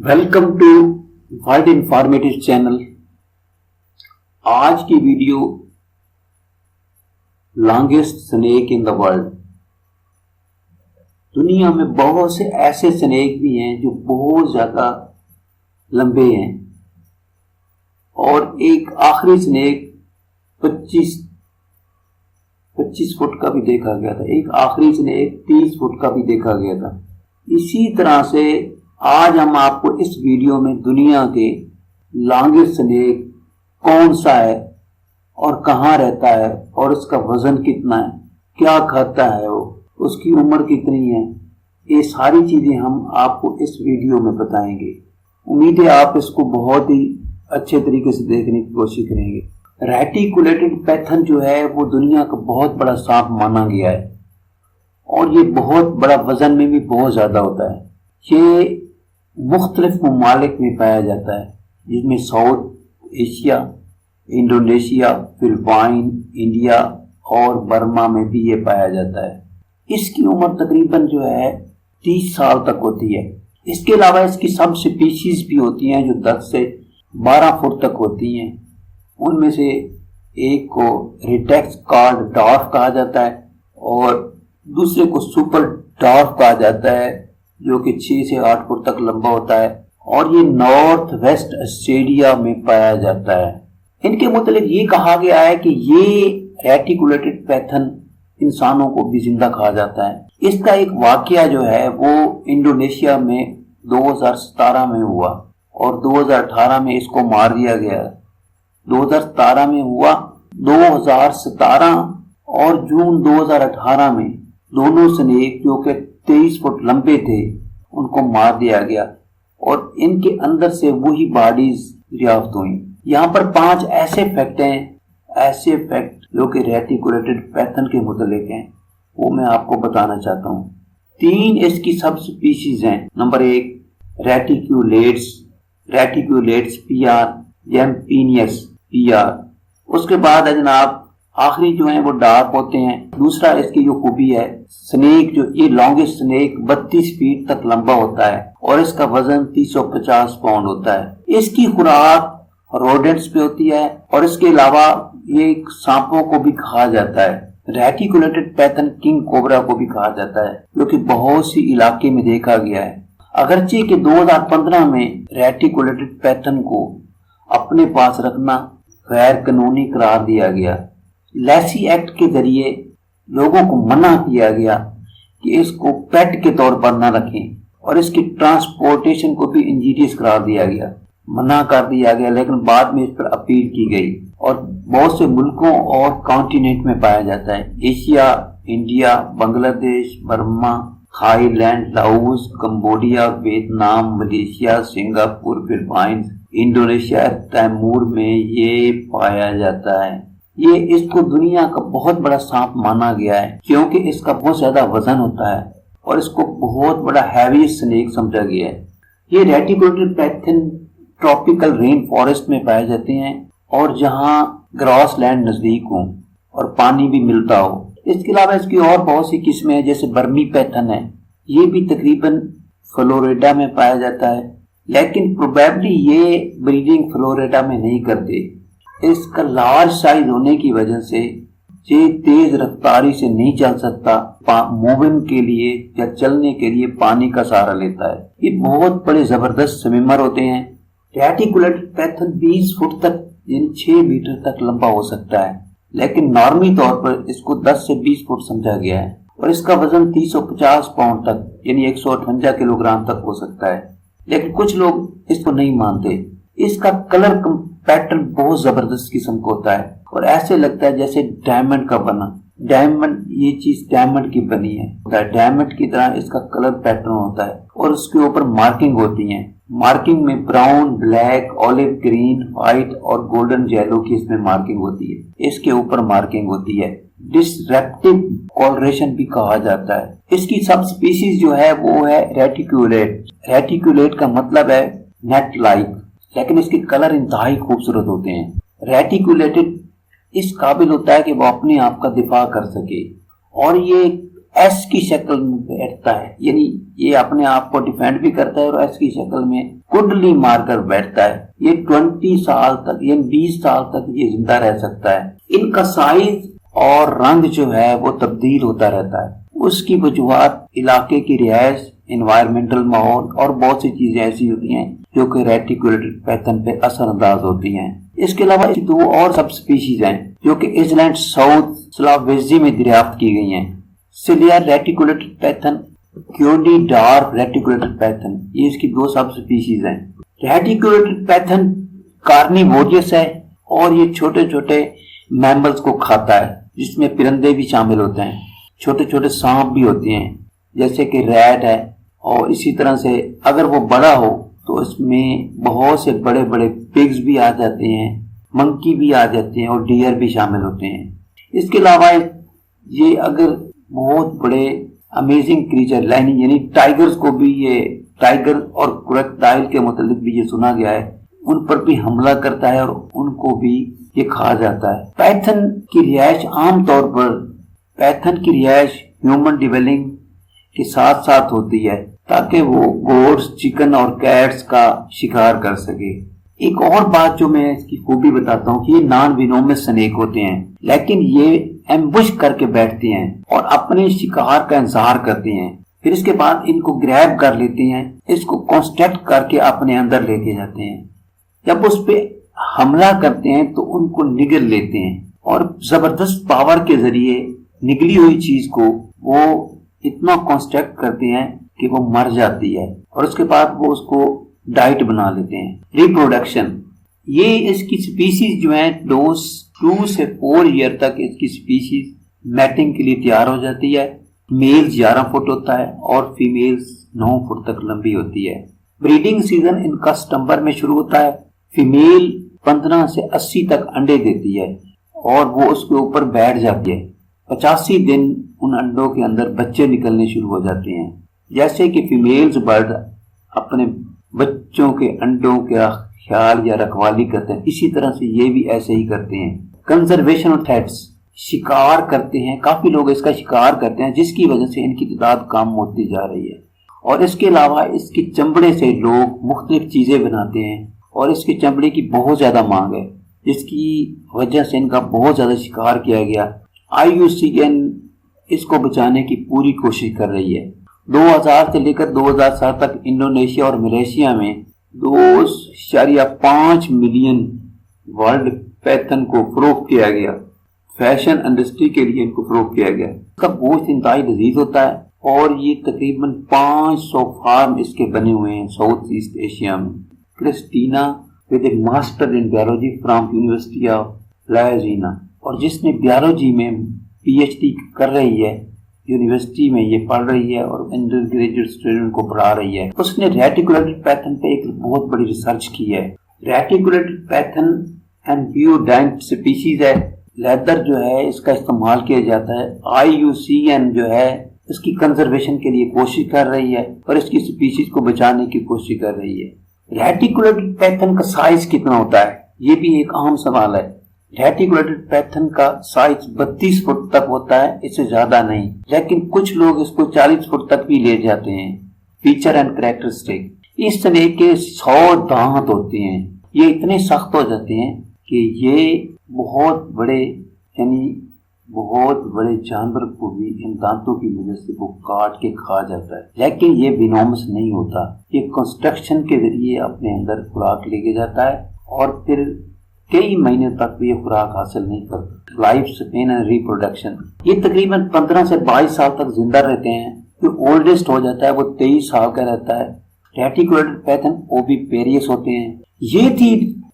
Welcome to world informative channel. آج کی video longest snake in the world. دنیا میں بہت سے ایسے سنیک بھی ہیں جو بہت زیادہ لمبے ہیں، اور ایک آخری سنیک 25 فٹ کا بھی دیکھا گیا تھا، ایک آخری سنیک 30 فٹ کا بھی دیکھا گیا تھا۔ اسی طرح سے آج ہم آپ کو اس ویڈیو میں دنیا کے لانگیسٹ سنیک کون سا ہے اور کہاں رہتا ہے اور اس کا وزن کتنا ہے، کیا کھاتا ہے وہ، اس کی عمر کتنی ہے، یہ ساری چیزیں ہم آپ کو اس ویڈیو میں بتائیں گے۔ امید ہے آپ اس کو بہت ہی اچھے طریقے سے دیکھنے کی کوشش کریں گے۔ ریٹیکولیٹڈ پیتھن جو ہے وہ دنیا کا بہت بڑا سانپ مانا گیا ہے، اور یہ بہت بڑا وزن میں بھی بہت زیادہ ہوتا ہے۔ یہ مختلف ممالک میں پایا جاتا ہے، جس میں south Asia, Indonesia, Philippines, India اور برما میں بھی یہ پایا جاتا ہے۔ اس کی عمر تقریباً جو ہے 30 سال تک ہوتی ہے۔ اس کے علاوہ اس کی سب سپیشیز بھی ہوتی ہیں جو 10 سے 12 فٹ تک ہوتی ہیں۔ ان میں سے ایک کو ریٹیکس کارڈ ڈارف کہا جاتا ہے، اور دوسرے کو سپر ڈارف کہا جاتا ہے، جو کہ 6 سے 8 فٹ تک لمبا ہوتا ہے، اور یہ نارتھ ویسٹ آسٹریلیا میں پایا جاتا ہے۔ ان کے متعلق یہ کہا گیا ہے کہ یہ ریٹیکولیٹڈ پیتھن انسانوں کو بھی زندہ کھا جاتا ہے۔ اس کا ایک واقعہ جو ہے وہ انڈونیشیا میں 2017 میں ہوا، اور 2018 میں اس کو مار دیا گیا۔ 2017 میں ہوا، 2017 اور جون 2018 میں دونوں سنیک جو کہ 23 فٹ لمبے تھے ان کو مار دیا گیا، اور ان کے اندر سے وہی باڈیز دریافت ہوئیں۔ یہاں پر 5 ایسے فیکٹ ہیں، ایسے فیکٹ جو کہ ریٹیکولیٹڈ پیتھن کے متعلق ہیں، وہ میں آپ کو بتانا چاہتا ہوں۔ 3 اس کی سب سپیشیز ہیں۔ Number 1 ریٹیکولیٹس PR، جیمپینیس PR۔ اس کے بعد ہے جناب آخری جو ہیں وہ ڈارک ہوتے ہیں۔ دوسرا اس کی جو خوبی ہے، سنیک جو یہ لانگیسٹ سنیک 32 فیٹ تک لمبا ہوتا ہے، اور اس کا وزن 350 پاؤنڈ ہوتا ہے۔ اس کی خوراک روڈنٹس پہ ہوتی ہے، اور اس کے علاوہ یہ سانپوں کو بھی کھا جاتا ہے۔ ریٹیکولیٹڈ پیتھن کنگ کوبرا کو بھی کھا جاتا ہے، جو کہ بہت سی علاقے میں دیکھا گیا ہے۔ اگرچہ کہ 2015 میں ریٹیکولیٹڈ پیتھن کو اپنے پاس رکھنا غیر قانونی قرار دیا گیا۔ لیسی ایکٹ کے ذریعے لوگوں کو منع کیا گیا کہ اس کو پیٹ کے طور پر نہ رکھیں، اور اس کی ٹرانسپورٹیشن کو بھی انجیریس قرار دیا گیا، منع کر دیا گیا، لیکن بعد میں اس پر اپیل کی گئی، اور بہت سے ملکوں اور کانٹیننٹ میں پایا جاتا ہے۔ Asia, India, Bangladesh, Burma, Thailand, Laos, Cambodia, Vietnam, Malaysia, Singapore, Philippines, Indonesia, Timor میں یہ پایا جاتا ہے۔ یہ اس کو دنیا کا بہت بڑا سانپ مانا گیا ہے، کیونکہ اس کا بہت زیادہ وزن ہوتا ہے، اور اس کو بہت بڑا ہیویسٹ سنیک سمجھا گیا ہے۔ یہ ریٹیکولیٹڈ پیتھن ٹراپیکل رین فارسٹ میں پائے جاتے ہیں، اور جہاں گراس لینڈ نزدیک ہوں اور پانی بھی ملتا ہو۔ اس کے علاوہ اس کی اور بہت سی قسمیں ہیں، جیسے برمی پیتھن ہے، یہ بھی تقریباً فلوریڈا میں پایا جاتا ہے، لیکن پروبیبلی یہ بریڈنگ فلوریڈا میں نہیں کرتے۔ اس کا لارج سائز ہونے کی وجہ سے یہ تیز رفتاری سے نہیں چل سکتا، موونگ کے لیے یا چلنے کے لیے پانی کا سہارا لیتا ہے۔ یہ بہت بڑے زبردست سویمر ہوتے ہیں۔ ریٹیکولیٹڈ پیتھن 20 فٹ تک یعنی 6 میٹر تک لمبا ہو سکتا ہے، لیکن نارمی طور پر اس کو 10 سے 20 فٹ سمجھا گیا ہے، اور اس کا وزن 350 پاؤنڈ تک یعنی 158 کلو گرام تک ہو سکتا ہے، لیکن کچھ لوگ اس کو نہیں مانتے۔ اس کا کلر پیٹرن بہت زبردست قسم کا ہوتا ہے، اور ایسے لگتا ہے جیسے ڈائمنڈ کا بنا، ڈائمنڈ، یہ چیز ڈائمنڈ کی بنی ہے، ڈائمنڈ کی طرح اس کا کلر پیٹرن ہوتا ہے، اور اس کے اوپر مارکنگ ہوتی ہیں۔ مارکنگ میں brown, black, olive green, white اور گولڈن یلو کی اس میں مارکنگ ہوتی ہے، اس کے اوپر مارکنگ ہوتی ہے۔ ڈسرپٹیو کولریشن بھی کہا جاتا ہے۔ اس کی سب سپیشیز جو ہے وہ ہے ریٹیکولیٹ۔ ریٹیکولیٹ کا مطلب ہے نیٹ لائک، لیکن اس کے کلر انتہائی خوبصورت ہوتے ہیں۔ ریٹیکولیٹڈ اس قابل ہوتا ہے کہ وہ اپنے آپ کا دفاع کر سکے، اور یہ ایس کی شکل میں بیٹھتا ہے، یعنی یہ اپنے آپ کو ڈیفینڈ بھی کرتا ہے اور ایس کی شکل میں کنڈلی مار کر بیٹھتا ہے۔ یہ 20 سال تک یعنی 20 سال تک یہ زندہ رہ سکتا ہے۔ ان کا سائز اور رنگ جو ہے وہ تبدیل ہوتا رہتا ہے۔ اس کی وجوہات علاقے کی رہائش، انوائرمنٹل ماحول اور بہت سی چیزیں ایسی ہوتی ہیں جو کہ ریٹیکولیٹڈ پیتھن پہ اثر انداز ہوتی ہیں۔ اس کے علاوہ 2 اور سب سپیشیز ہیں جو کہ ایس لینڈ ساؤتھ سلاویزی میں دریافت کی گئی ہیں۔ سیلیا ریٹیکولیٹڈ پیتھن، کیونڈی ڈارک ریٹیکولیٹڈ پیتھن، یہ اس کی 2 سب سپیشیز ہیں۔ ریٹیکولیٹڈ پیتھن کارنیوورس ہے اور یہ چھوٹے چھوٹے میملز کو کھاتا ہے، جس میں پرندے بھی شامل ہوتے ہیں، چھوٹے چھوٹے سانپ بھی ہوتے ہیں جیسے کہ ریٹ ہے، اور اسی طرح سے اگر وہ بڑا ہو تو اس میں بہت سے بڑے بڑے پگز بھی آ جاتے ہیں، منکی بھی آ جاتے ہیں اور ڈیئر بھی شامل ہوتے ہیں۔ اس کے علاوہ یہ اگر بہت بڑے امیزنگ کریچر یعنی ٹائگرز کو بھی، یہ ٹائگر اور کروکوڈائل کے متعلق بھی یہ سنا گیا ہے، ان پر بھی حملہ کرتا ہے اور ان کو بھی یہ کھا جاتا ہے۔ پیتھن کی رہائش عام طور پر ہیومن ڈویلنگ کے ساتھ ساتھ ہوتی ہے تاکہ وہ گوٹس، چکن اور کیٹس کا شکار کر سکے۔ ایک اور بات جو میں اس کی خوبی بتاتا ہوں کہ یہ نان وینومس سنیک ہوتے ہیں، لیکن یہ ایمبش کر کے بیٹھتے ہیں اور اپنے شکار کا انتظار کرتے ہیں، پھر اس کے بعد ان کو گریب کر لیتے ہیں، اس کو کانسٹیکٹ کر کے اپنے اندر لے کے جاتے ہیں۔ جب اس پہ حملہ کرتے ہیں تو ان کو نگل لیتے ہیں اور زبردست پاور کے ذریعے نگلی ہوئی چیز کو وہ اتنا کانسٹیکٹ کرتے ہیں کہ وہ مر جاتی ہے، اور اس کے بعد وہ اس کو ڈائٹ بنا لیتے ہیں۔ ریپروڈکشن، یہ اس کی سپیسیز جو ہیں 2 سے 4 ایئر تک اس کی سپیسیز میٹنگ کے لیے تیار ہو جاتی ہے۔ میل 11 فٹ ہوتا ہے اور فیمیلز 9 فٹ تک لمبی ہوتی ہے۔ بریڈنگ سیزن ان کا ستمبر میں شروع ہوتا ہے۔ فیمیل 15 سے 80 تک انڈے دیتی ہے اور وہ اس کے اوپر بیٹھ جاتی ہے۔ 85 دن ان انڈوں کے اندر بچے نکلنے شروع ہو جاتے ہیں۔ جیسے کہ فیمیلز برڈ اپنے بچوں کے انڈوں کا خیال یا رکھوالی کرتے ہیں، اسی طرح سے یہ بھی ایسے ہی کرتے ہیں۔ کنزرویشن آف تھریٹس، شکار کرتے ہیں، کافی لوگ اس کا شکار کرتے ہیں جس کی وجہ سے ان کی تعداد کم ہوتی جا رہی ہے۔ اور اس کے علاوہ اس کے چمڑے سے لوگ مختلف چیزیں بناتے ہیں اور اس کے چمڑے کی بہت زیادہ مانگ ہے، جس کی وجہ سے ان کا بہت زیادہ شکار کیا گیا۔ IUCN اس کو بچانے کی پوری کوشش کر رہی ہے۔ 2000 سے لے کر 2007 تک انڈونیشیا اور ملیشیا میں 2.5 ملین ورلڈ پیتھن کو فروخت کیا گیا۔ فیشن انڈسٹری کے لیے ان کو فروخت کیا گیا۔ اس کا گوشت انتہائی لذیذ ہوتا ہے اور یہ تقریباً 500 فارم اس کے بنے ہوئے ہیں ساؤتھ ایسٹ ایشیا میں۔ Christina with a master in biology from university of Louisiana, اور جس نے بیولوجی میں PhD کر رہی ہے، یونیورسٹی میں یہ پڑھ رہی ہے اور انڈر گریجویٹ اسٹوڈنٹ کو پڑھا رہی ہے۔ اس نے ریٹیکولیٹڈ پیتھن پہ ایک بہت بڑی ریسرچ کی ہے۔ ریٹیکولیٹڈ پیتھن اینڈ بیوڈینٹ سپیشیز ہے، لیدر جو ہے اس کا استعمال کیا جاتا ہے۔ IUCN جو ہے اس کی کنزرویشن کے لیے کوشش کر رہی ہے اور اس کی سپیشیز کو بچانے کی کوشش کر رہی ہے۔ ریٹیکولیٹڈ پیتھن کا سائز کتنا ہوتا ہے، یہ بھی ایک اہم سوال ہے۔ ریٹیکولیٹڈ پیتھن کا سائز 32 فٹ تک ہوتا ہے، اس سے زیادہ نہیں، لیکن کچھ لوگ اس کو 40 فٹ تک بھی لے جاتے ہیں۔ فیچر اینڈ کریکٹرسٹک، اس طرح کے 100 دانت ہوتے ہیں، یہ اتنے سخت ہو جاتے ہیں کہ یہ بہت بڑے جانور کو بھی ان دانتوں کی وجہ سے وہ کاٹ کے کھا جاتا ہے، لیکن یہ وینومس نہیں ہوتا، یہ کنسٹرکشن کے ذریعے اپنے اندر خوراک لے کے جاتا ہے اور پھر کئی مہینے تک بھی یہ خوراک حاصل نہیں کرتا۔ لائف سپین اینڈ ریپروڈکشن، یہ تقریباً 15 سے 22 سال تک زندہ رہتے ہیں۔ جو اولڈسٹ ہو جاتا ہے وہ 23 سال کا رہتا ہے۔ ریٹیکولیٹڈ پیتھن اوویپیریس ہوتے ہیں۔ یہ تھی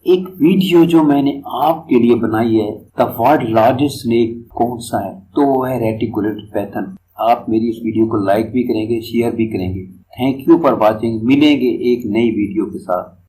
ایک ویڈیو جو میں نے آپ کے لیے بنائی ہے، دا ورلڈ لارجسٹ سنیک کون سا ہے، تو وہ ہے ریٹیکولیٹڈ پیتھن۔ آپ میری اس ویڈیو کو لائک بھی کریں گے، شیئر بھی کریں گے۔ تھینک یو فار واچنگ، ملیں گے ایک نئی ویڈیو کے ساتھ۔